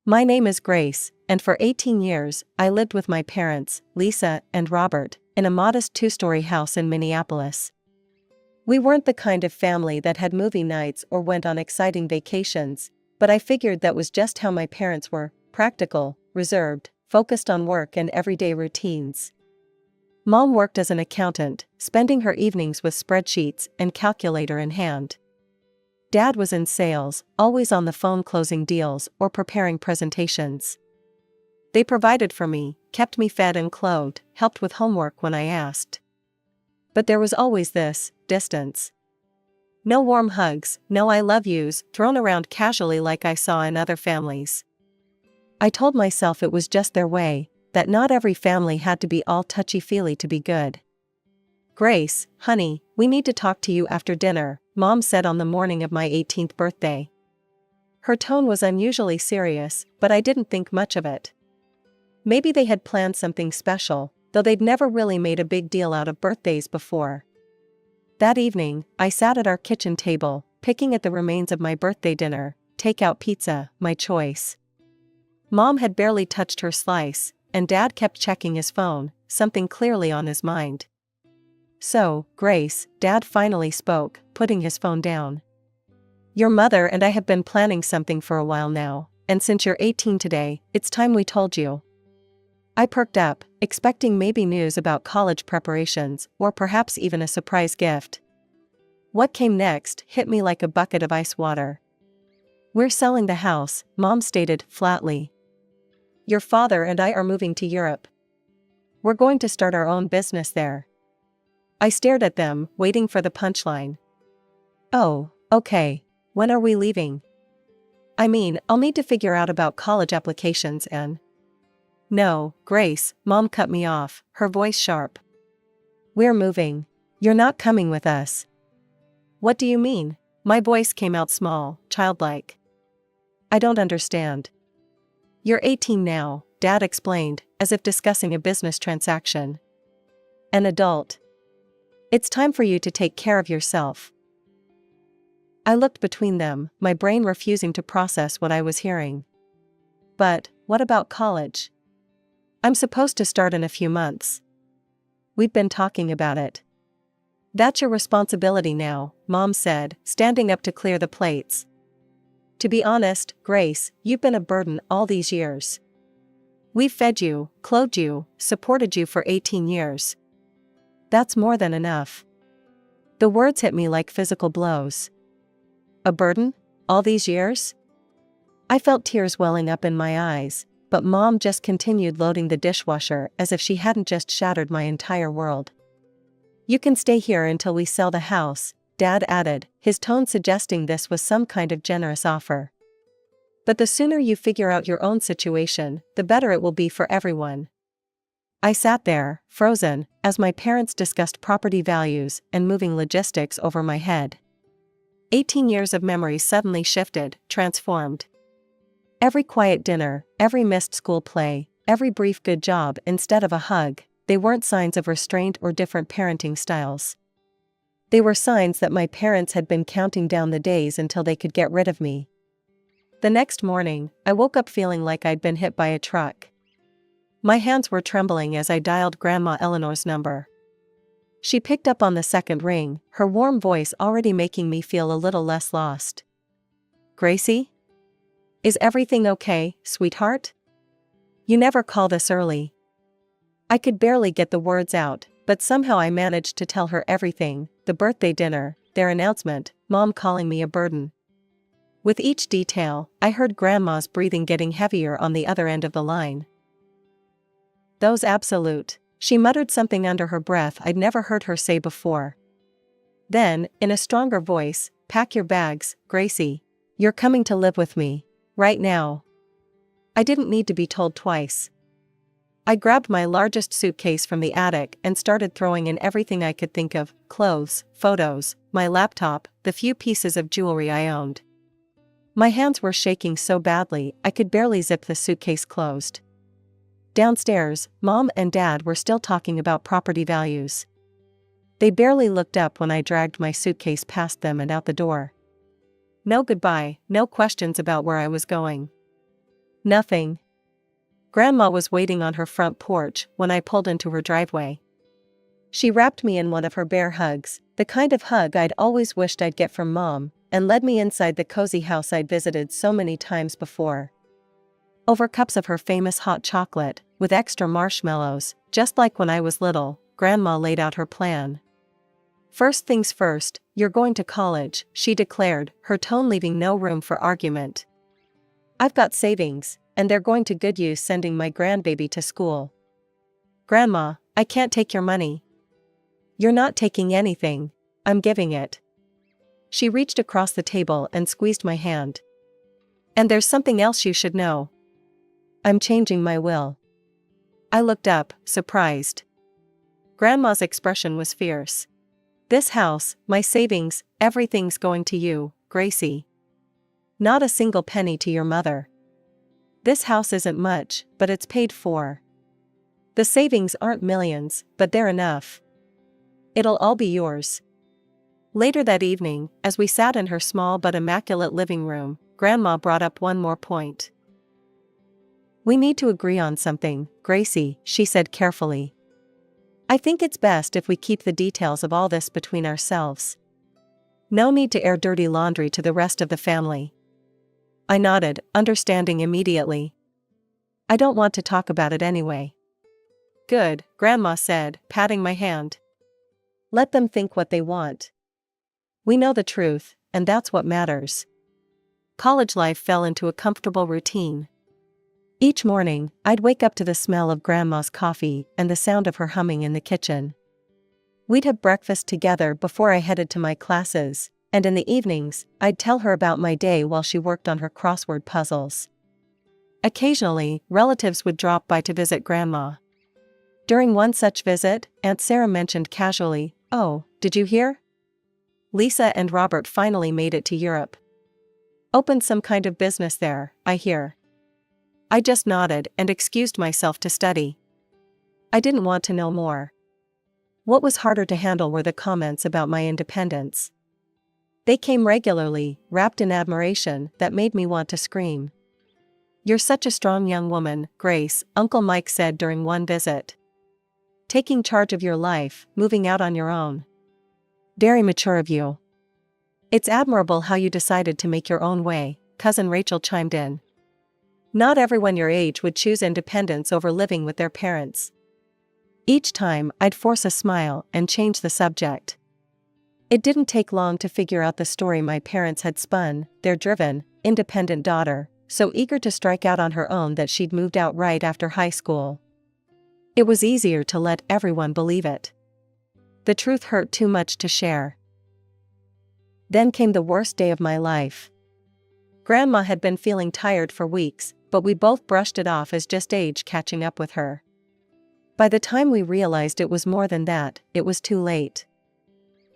My name is Grace, and for 18 years, I lived with my parents, Lisa and Robert, in a modest two-story house in Minneapolis. We weren't the kind of family that had movie nights or went on exciting vacations, but I figured that was just how my parents were: practical, reserved, focused on work and everyday routines. Mom worked as an accountant, spending her evenings with spreadsheets and calculator in hand. Dad was in sales, always on the phone closing deals or preparing presentations. They provided for me, kept me fed and clothed, helped with homework when I asked. But there was always this distance. No warm hugs, no I love yous thrown around casually like I saw in other families. I told myself it was just their way, that not every family had to be all touchy-feely to be good. "Grace, honey, we need to talk to you after dinner," Mom said on the morning of my 18th birthday. Her tone was unusually serious, but I didn't think much of it. Maybe they had planned something special, though they'd never really made a big deal out of birthdays before. That evening, I sat at our kitchen table, picking at the remains of my birthday dinner, takeout pizza, my choice. Mom had barely touched her slice, and Dad kept checking his phone, something clearly on his mind. "So, Grace," Dad finally spoke, putting his phone down. "Your mother and I have been planning something for a while now, and since you're 18 today, it's time we told you." I perked up, expecting maybe news about college preparations, or perhaps even a surprise gift. What came next hit me like a bucket of ice water. "We're selling the house," Mom stated flatly. "Your father and I are moving to Europe. We're going to start our own business there." I stared at them, waiting for the punchline. "Oh, okay. When are we leaving?" "I mean, I'll need to figure out about college applications and—" "No, Grace," Mom cut me off, her voice sharp. "We're moving. You're not coming with us." "What do you mean?" My voice came out small, childlike. "I don't understand." "You're 18 now," Dad explained, as if discussing a business transaction. "An adult. It's time for you to take care of yourself." I looked between them, my brain refusing to process what I was hearing. "But, what about college? I'm supposed to start in a few months." "We've been talking about it." "That's your responsibility now," Mom said, standing up to clear the plates. "To be honest, Grace, you've been a burden all these years. We've fed you, clothed you, supported you for 18 years. That's more than enough." The words hit me like physical blows. A burden? All these years? I felt tears welling up in my eyes, but Mom just continued loading the dishwasher as if she hadn't just shattered my entire world. "You can stay here until we sell the house," Dad added, his tone suggesting this was some kind of generous offer. "But the sooner you figure out your own situation, the better it will be for everyone." I sat there, frozen, as my parents discussed property values and moving logistics over my head. 18 years of memories suddenly shifted, transformed. Every quiet dinner, every missed school play, every brief good job instead of a hug, they weren't signs of restraint or different parenting styles. They were signs that my parents had been counting down the days until they could get rid of me. The next morning, I woke up feeling like I'd been hit by a truck. My hands were trembling as I dialed Grandma Eleanor's number. She picked up on the second ring, her warm voice already making me feel a little less lost. "Gracie? Is everything okay, sweetheart? You never call this early." I could barely get the words out, but somehow I managed to tell her everything: the birthday dinner, their announcement, Mom calling me a burden. With each detail, I heard Grandma's breathing getting heavier on the other end of the line. "Those absolute," she muttered something under her breath I'd never heard her say before. Then, in a stronger voice, "Pack your bags, Gracie. You're coming to live with me. Right now." I didn't need to be told twice. I grabbed my largest suitcase from the attic and started throwing in everything I could think of: clothes, photos, my laptop, the few pieces of jewelry I owned. My hands were shaking so badly I could barely zip the suitcase closed. Downstairs, Mom and Dad were still talking about property values. They barely looked up when I dragged my suitcase past them and out the door. No goodbye, no questions about where I was going. Nothing. Grandma was waiting on her front porch when I pulled into her driveway. She wrapped me in one of her bear hugs, the kind of hug I'd always wished I'd get from Mom, and led me inside the cozy house I'd visited so many times before. Over cups of her famous hot chocolate, with extra marshmallows, just like when I was little, Grandma laid out her plan. "First things first, you're going to college," she declared, her tone leaving no room for argument. "I've got savings, and they're going to good use sending my grandbaby to school." "Grandma, I can't take your money." "You're not taking anything. I'm giving it." She reached across the table and squeezed my hand. "And there's something else you should know. I'm changing my will." I looked up, surprised. Grandma's expression was fierce. "This house, my savings, everything's going to you, Gracie. Not a single penny to your mother. This house isn't much, but it's paid for. The savings aren't millions, but they're enough. It'll all be yours." Later that evening, as we sat in her small but immaculate living room, Grandma brought up one more point. "We need to agree on something, Gracie," she said carefully. "I think it's best if we keep the details of all this between ourselves. No need to air dirty laundry to the rest of the family." I nodded, understanding immediately. "I don't want to talk about it anyway." "Good," Grandma said, patting my hand. "Let them think what they want. We know the truth, and that's what matters." College life fell into a comfortable routine. Each morning, I'd wake up to the smell of Grandma's coffee and the sound of her humming in the kitchen. We'd have breakfast together before I headed to my classes, and in the evenings, I'd tell her about my day while she worked on her crossword puzzles. Occasionally, relatives would drop by to visit Grandma. During one such visit, Aunt Sarah mentioned casually, "Oh, did you hear? Lisa and Robert finally made it to Europe. Opened some kind of business there, I hear." I just nodded and excused myself to study. I didn't want to know more. What was harder to handle were the comments about my independence. They came regularly, wrapped in admiration that made me want to scream. "You're such a strong young woman, Grace," Uncle Mike said during one visit. "Taking charge of your life, moving out on your own. Very mature of you." "It's admirable how you decided to make your own way," Cousin Rachel chimed in. "Not everyone your age would choose independence over living with their parents." Each time, I'd force a smile and change the subject. It didn't take long to figure out the story my parents had spun, their driven, independent daughter, so eager to strike out on her own that she'd moved out right after high school. It was easier to let everyone believe it. The truth hurt too much to share. Then came the worst day of my life. Grandma had been feeling tired for weeks, but we both brushed it off as just age catching up with her. By the time we realized it was more than that, it was too late.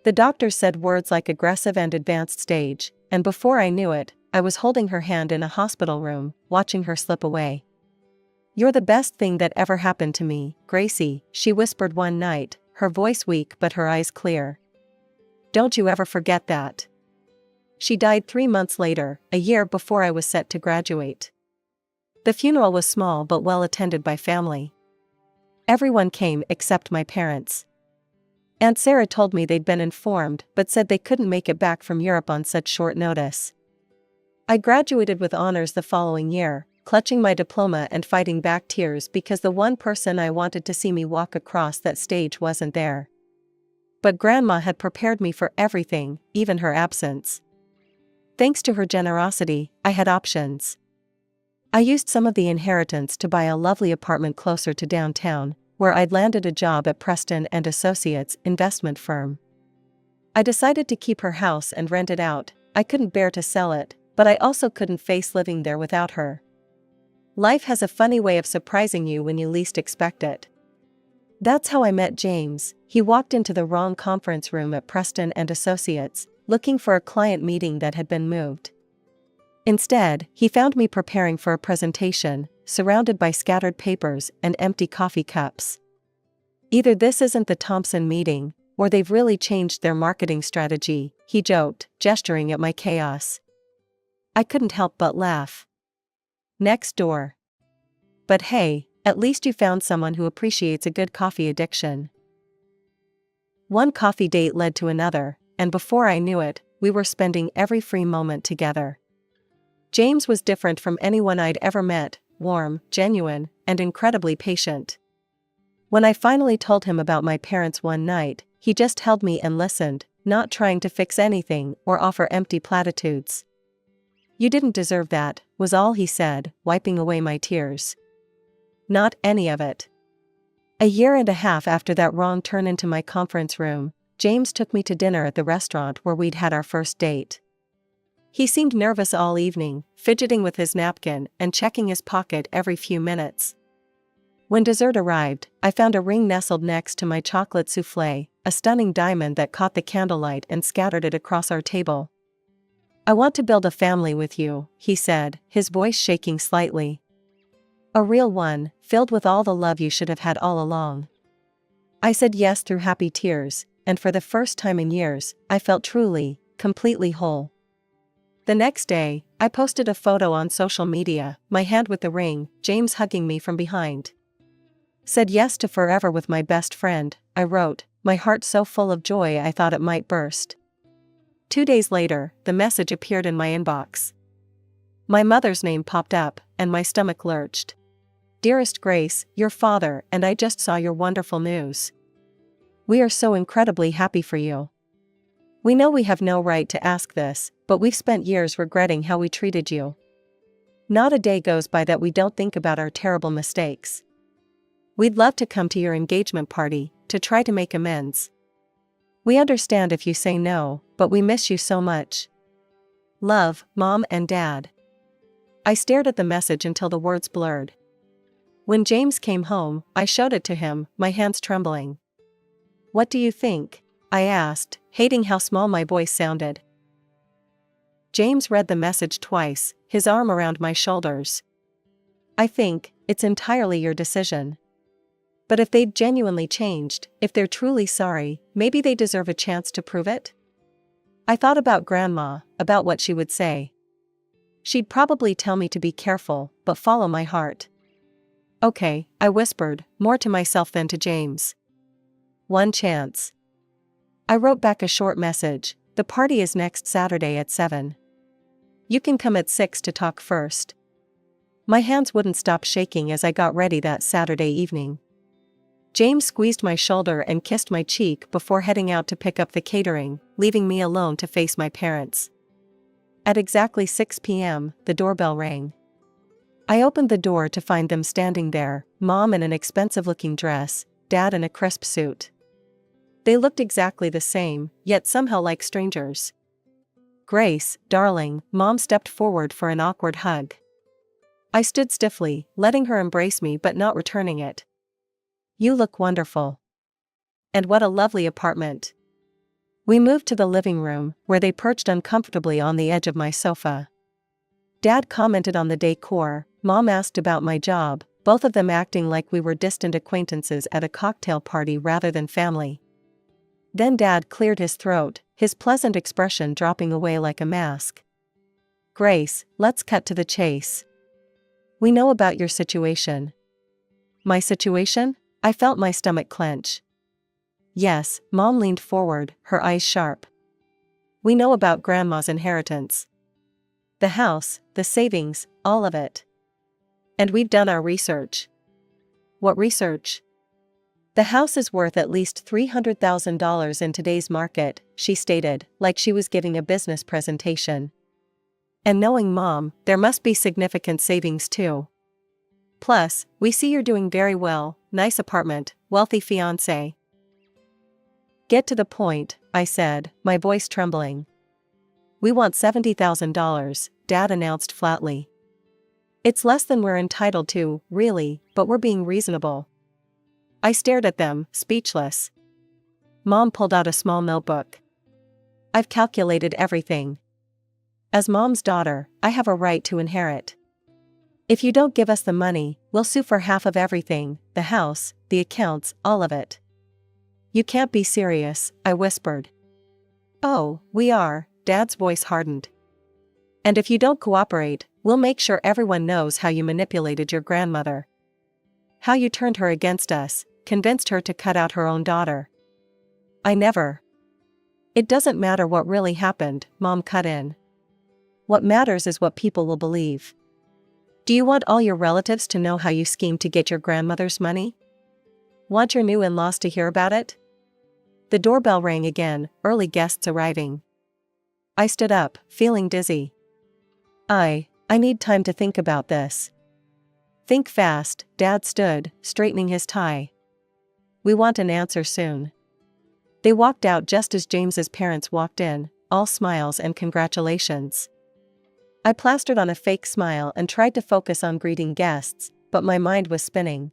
The doctor said words like aggressive and advanced stage, and before I knew it, I was holding her hand in a hospital room, watching her slip away. "You're the best thing that ever happened to me, Gracie," she whispered one night, her voice weak but her eyes clear. "Don't you ever forget that." She died 3 months later, a year before I was set to graduate. The funeral was small but well attended by family. Everyone came except my parents. Aunt Sarah told me they'd been informed but said they couldn't make it back from Europe on such short notice. I graduated with honors the following year, clutching my diploma and fighting back tears because the one person I wanted to see me walk across that stage wasn't there. But Grandma had prepared me for everything, even her absence. Thanks to her generosity, I had options. I used some of the inheritance to buy a lovely apartment closer to downtown, where I'd landed a job at Preston and Associates investment firm. I decided to keep her house and rent it out. I couldn't bear to sell it, but I also couldn't face living there without her. Life has a funny way of surprising you when you least expect it. That's how I met James. He walked into the wrong conference room at Preston and Associates, looking for a client meeting that had been moved. Instead, he found me preparing for a presentation, surrounded by scattered papers and empty coffee cups. "Either this isn't the Thompson meeting, or they've really changed their marketing strategy," he joked, gesturing at my chaos. I couldn't help but laugh. Next door. But hey, at least you found someone who appreciates a good coffee addiction. One coffee date led to another, and before I knew it, we were spending every free moment together. James was different from anyone I'd ever met, warm, genuine, and incredibly patient. When I finally told him about my parents one night, he just held me and listened, not trying to fix anything or offer empty platitudes. "You didn't deserve that," was all he said, wiping away my tears. Not any of it. A year and a half after that wrong turn into my conference room, James took me to dinner at the restaurant where we'd had our first date. He seemed nervous all evening, fidgeting with his napkin and checking his pocket every few minutes. When dessert arrived, I found a ring nestled next to my chocolate soufflé, a stunning diamond that caught the candlelight and scattered it across our table. "I want to build a family with you," he said, his voice shaking slightly. "A real one, filled with all the love you should have had all along." I said yes through happy tears, and for the first time in years, I felt truly, completely whole. The next day, I posted a photo on social media, my hand with the ring, James hugging me from behind. "Said yes to forever with my best friend," I wrote, my heart so full of joy I thought it might burst. 2 days later, the message appeared in my inbox. My mother's name popped up, and my stomach lurched. "Dearest Grace, your father and I just saw your wonderful news. We are so incredibly happy for you. We know we have no right to ask this, but we've spent years regretting how we treated you. Not a day goes by that we don't think about our terrible mistakes. We'd love to come to your engagement party, to try to make amends. We understand if you say no, but we miss you so much. Love, Mom and Dad." I stared at the message until the words blurred. When James came home, I showed it to him, my hands trembling. "What do you think?" I asked, hating how small my voice sounded. James read the message twice, his arm around my shoulders. "I think it's entirely your decision. But if they've genuinely changed, if they're truly sorry, maybe they deserve a chance to prove it." I thought about Grandma, about what she would say. She'd probably tell me to be careful, but follow my heart. "Okay," I whispered, more to myself than to James. "One chance." I wrote back a short message. "The party is next Saturday at 7. You can come at 6 to talk first." My hands wouldn't stop shaking as I got ready that Saturday evening. James squeezed my shoulder and kissed my cheek before heading out to pick up the catering, leaving me alone to face my parents. At exactly 6 p.m., the doorbell rang. I opened the door to find them standing there, Mom in an expensive-looking dress, Dad in a crisp suit. They looked exactly the same, yet somehow like strangers. "Grace, darling," Mom stepped forward for an awkward hug. I stood stiffly, letting her embrace me but not returning it. "You look wonderful. And what a lovely apartment." We moved to the living room, where they perched uncomfortably on the edge of my sofa. Dad commented on the decor, Mom asked about my job, both of them acting like we were distant acquaintances at a cocktail party rather than family. Then Dad cleared his throat, his pleasant expression dropping away like a mask. "Grace, let's cut to the chase. We know about your situation." "My situation?" I felt my stomach clench. "Yes," Mom leaned forward, her eyes sharp. "We know about Grandma's inheritance. The house, the savings, all of it. And we've done our research." "What research?" "The house is worth at least $300,000 in today's market," she stated, like she was giving a business presentation. "And knowing Mom, there must be significant savings too. Plus, we see you're doing very well, nice apartment, wealthy fiancé." "Get to the point," I said, my voice trembling. "We want $70,000, Dad announced flatly. It's less than we're entitled to, really, but we're being reasonable." I stared at them, speechless. Mom pulled out a small notebook. "I've calculated everything. As Mom's daughter, I have a right to inherit. If you don't give us the money, we'll sue for half of everything, the house, the accounts, all of it." "You can't be serious," I whispered. "Oh, we are," Dad's voice hardened. "And if you don't cooperate, We'll make sure everyone knows how you manipulated your grandmother. How you turned her against us, convinced her to cut out her own daughter. I never. It doesn't matter what really happened, Mom cut in. What matters is what people will believe. Do you want all your relatives to know how you schemed to get your grandmother's money? Want your new in-laws to hear about it? The doorbell rang again, early guests arriving. I stood up, feeling dizzy. I need time to think about this. Think fast, Dad stood, straightening his tie. We want an answer soon. They walked out just as James's parents walked in, all smiles and congratulations. I plastered on a fake smile and tried to focus on greeting guests, but my mind was spinning.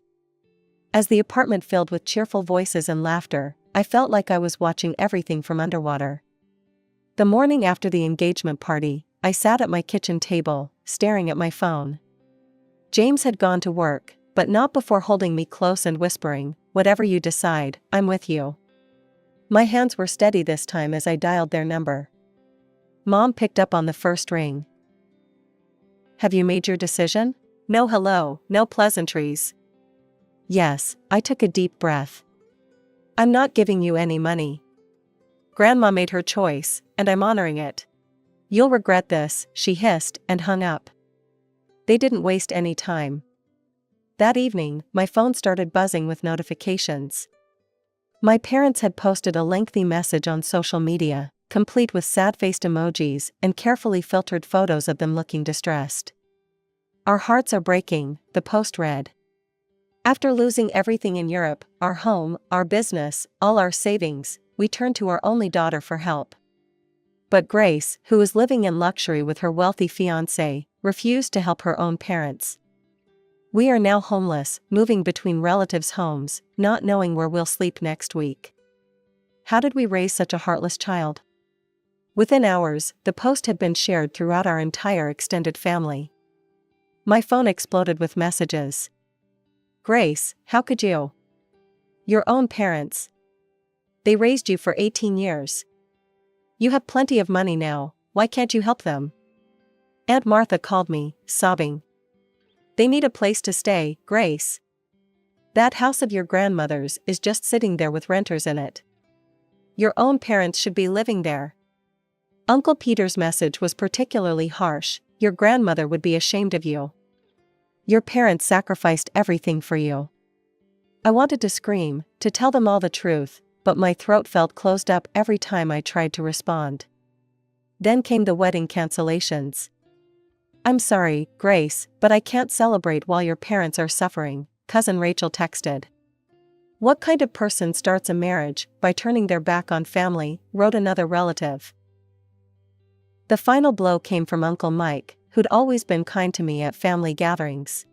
As the apartment filled with cheerful voices and laughter, I felt like I was watching everything from underwater. The morning after the engagement party, I sat at my kitchen table, staring at my phone. James had gone to work, but not before holding me close and whispering, "Whatever you decide, I'm with you." My hands were steady this time as I dialed their number. Mom picked up on the first ring. "Have you made your decision?" No hello, no pleasantries. Yes, I took a deep breath. "I'm not giving you any money. Grandma made her choice, and I'm honoring it." "You'll regret this," she hissed and hung up. They didn't waste any time. That evening, my phone started buzzing with notifications. My parents had posted a lengthy message on social media, complete with sad-faced emojis and carefully filtered photos of them looking distressed. "Our hearts are breaking," the post read. "After losing everything in Europe, our home, our business, all our savings, we turned to our only daughter for help. But Grace, who was living in luxury with her wealthy fiancé, refused to help her own parents. We are now homeless, moving between relatives' homes, not knowing where we'll sleep next week. How did we raise such a heartless child?" Within hours, the post had been shared throughout our entire extended family. My phone exploded with messages. "Grace, how could you? Your own parents. They raised you for 18 years. You have plenty of money now, why can't you help them?" Aunt Martha called me, sobbing. "They need a place to stay, Grace. That house of your grandmother's is just sitting there with renters in it. Your own parents should be living there." Uncle Peter's message was particularly harsh. "Your grandmother would be ashamed of you. Your parents sacrificed everything for you." I wanted to scream, to tell them all the truth, but my throat felt closed up every time I tried to respond. Then came the wedding cancellations. "I'm sorry, Grace, but I can't celebrate while your parents are suffering," Cousin Rachel texted. "What kind of person starts a marriage by turning their back on family?" wrote another relative. The final blow came from Uncle Mike, who'd always been kind to me at family gatherings.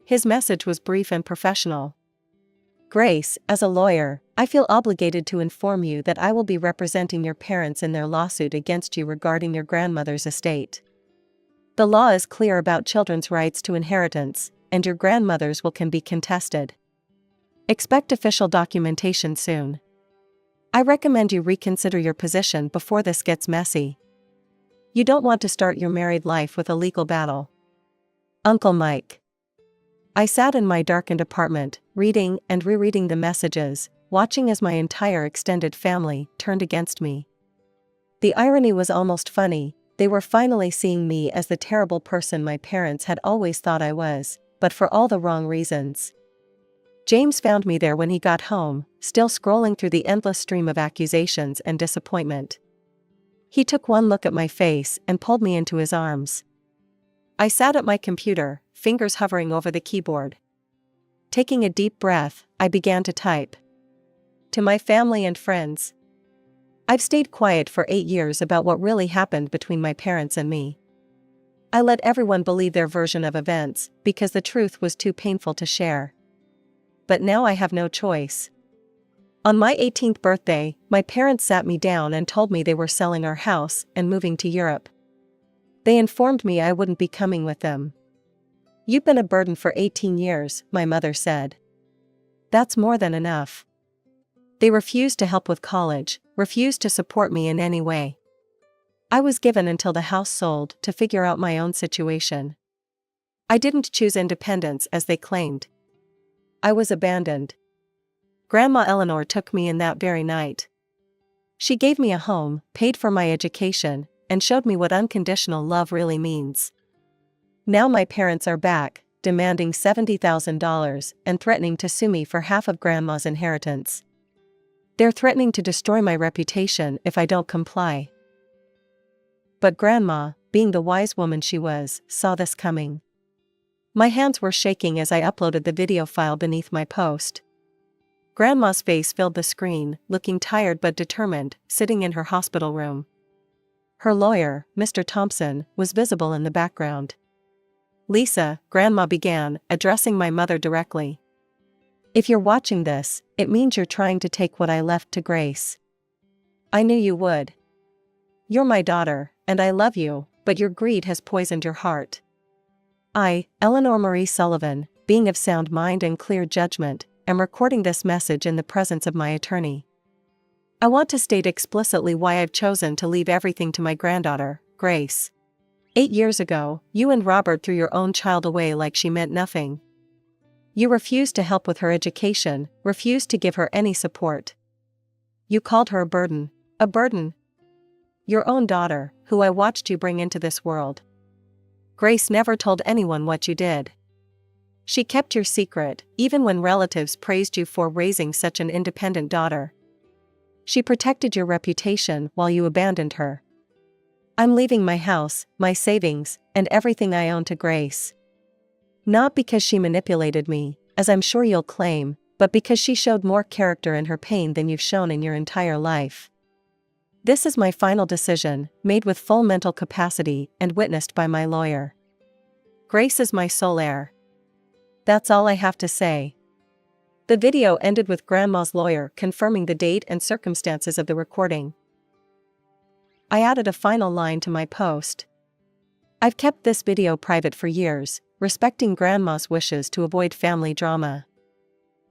His message was brief and professional. "Grace, as a lawyer, I feel obligated to inform you that I will be representing your parents in their lawsuit against you regarding your grandmother's estate. The law is clear about children's rights to inheritance, and your grandmother's will can be contested. Expect official documentation soon. I recommend you reconsider your position before this gets messy. You don't want to start your married life with a legal battle. Uncle Mike." I sat in my darkened apartment, reading and rereading the messages, watching as my entire extended family turned against me. The irony was almost funny. They were finally seeing me as the terrible person my parents had always thought I was, but for all the wrong reasons. James found me there when he got home, still scrolling through the endless stream of accusations and disappointment. He took one look at my face and pulled me into his arms. I sat at my computer, fingers hovering over the keyboard. Taking a deep breath, I began to type. "To my family and friends. I've stayed quiet for 8 years about what really happened between my parents and me. I let everyone believe their version of events because the truth was too painful to share. But now I have no choice. On my 18th birthday, my parents sat me down and told me they were selling our house and moving to Europe. They informed me I wouldn't be coming with them. You've been a burden for 18 years, my mother said. That's more than enough. They refused to help with college, refused to support me in any way. I was given until the house sold to figure out my own situation. I didn't choose independence as they claimed. I was abandoned. Grandma Eleanor took me in that very night. She gave me a home, paid for my education, and showed me what unconditional love really means. Now my parents are back, demanding $70,000 and threatening to sue me for half of Grandma's inheritance. They're threatening to destroy my reputation if I don't comply. But Grandma, being the wise woman she was, saw this coming. My hands were shaking as I uploaded the video file beneath my post. Grandma's face filled the screen, looking tired but determined, sitting in her hospital room. Her lawyer, Mr. Thompson, was visible in the background. "Lisa," Grandma began, addressing my mother directly. "If you're watching this, it means you're trying to take what I left to Grace. I knew you would. You're my daughter, and I love you, but your greed has poisoned your heart. I, Eleanor Marie Sullivan, being of sound mind and clear judgment, am recording this message in the presence of my attorney. I want to state explicitly why I've chosen to leave everything to my granddaughter, Grace. 8 years ago, you and Robert threw your own child away like she meant nothing. You refused to help with her education, refused to give her any support. You called her a burden. A burden. Your own daughter, who I watched you bring into this world. Grace never told anyone what you did. She kept your secret, even when relatives praised you for raising such an independent daughter. She protected your reputation while you abandoned her. I'm leaving my house, my savings, and everything I own to Grace. Not because she manipulated me, as I'm sure you'll claim, but because she showed more character in her pain than you've shown in your entire life. This is my final decision, made with full mental capacity and witnessed by my lawyer. Grace is my sole heir. That's all I have to say." The video ended with Grandma's lawyer confirming the date and circumstances of the recording. I added a final line to my post. "I've kept this video private for years, respecting Grandma's wishes to avoid family drama.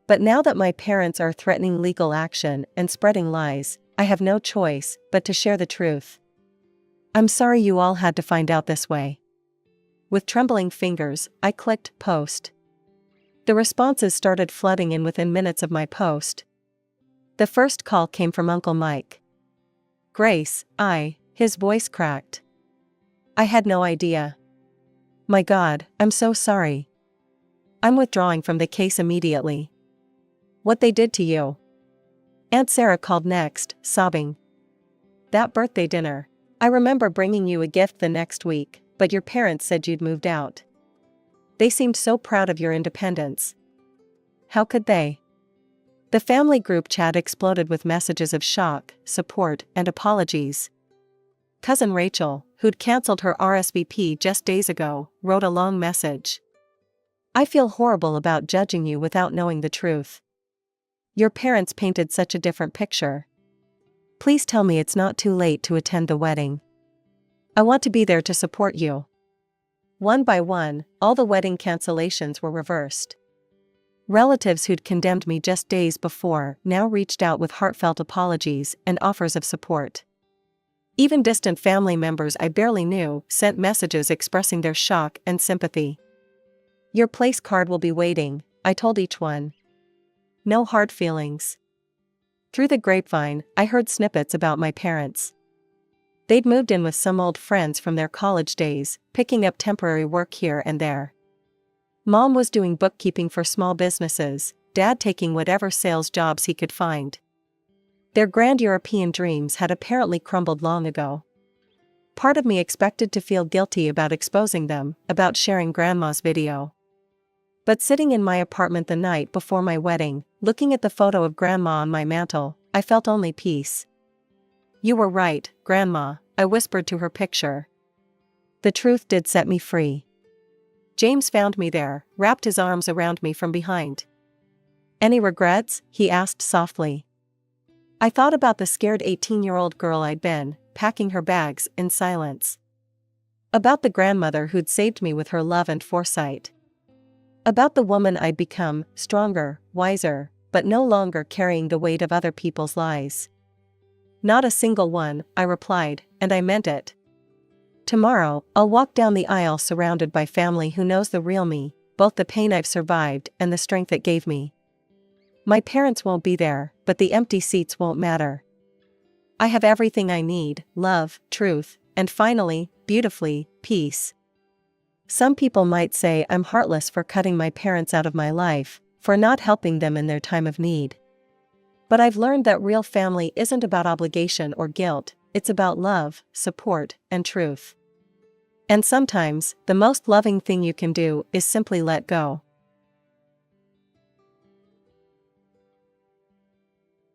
But now that my parents are threatening legal action and spreading lies, I have no choice but to share the truth. I'm sorry you all had to find out this way." With trembling fingers, I clicked post. The responses started flooding in within minutes of my post. The first call came from Uncle Mike. "Grace, his voice cracked. "I had no idea. My God, I'm so sorry. I'm withdrawing from the case immediately. What they did to you." Aunt Sarah called next, sobbing. "That birthday dinner. I remember bringing you a gift the next week, but your parents said you'd moved out. They seemed so proud of your independence. How could they?" The family group chat exploded with messages of shock, support, and apologies. Cousin Rachel, who'd cancelled her RSVP just days ago, wrote a long message. "I feel horrible about judging you without knowing the truth. Your parents painted such a different picture. Please tell me it's not too late to attend the wedding. I want to be there to support you." One by one, all the wedding cancellations were reversed. Relatives who'd condemned me just days before now reached out with heartfelt apologies and offers of support. Even distant family members I barely knew sent messages expressing their shock and sympathy. "Your place card will be waiting," I told each one. No hard feelings. Through the grapevine, I heard snippets about my parents. They'd moved in with some old friends from their college days, picking up temporary work here and there. Mom was doing bookkeeping for small businesses, Dad taking whatever sales jobs he could find. Their grand European dreams had apparently crumbled long ago. Part of me expected to feel guilty about exposing them, about sharing Grandma's video. But sitting in my apartment the night before my wedding, looking at the photo of Grandma on my mantle, I felt only peace. "You were right, Grandma," I whispered to her picture. The truth did set me free. James found me there, wrapped his arms around me from behind. "Any regrets?" he asked softly. I thought about the scared 18-year-old girl I'd been, packing her bags in silence. About the grandmother who'd saved me with her love and foresight. About the woman I'd become, stronger, wiser, but no longer carrying the weight of other people's lies. Not a single one, I replied, and I meant it. Tomorrow, I'll walk down the aisle surrounded by family who knows the real me, both the pain I've survived and the strength it gave me. My parents won't be there, but the empty seats won't matter. I have everything I need: love, truth, and finally, beautifully, peace. Some people might say I'm heartless for cutting my parents out of my life, for not helping them in their time of need. But I've learned that real family isn't about obligation or guilt, it's about love, support, and truth. And sometimes, the most loving thing you can do is simply let go.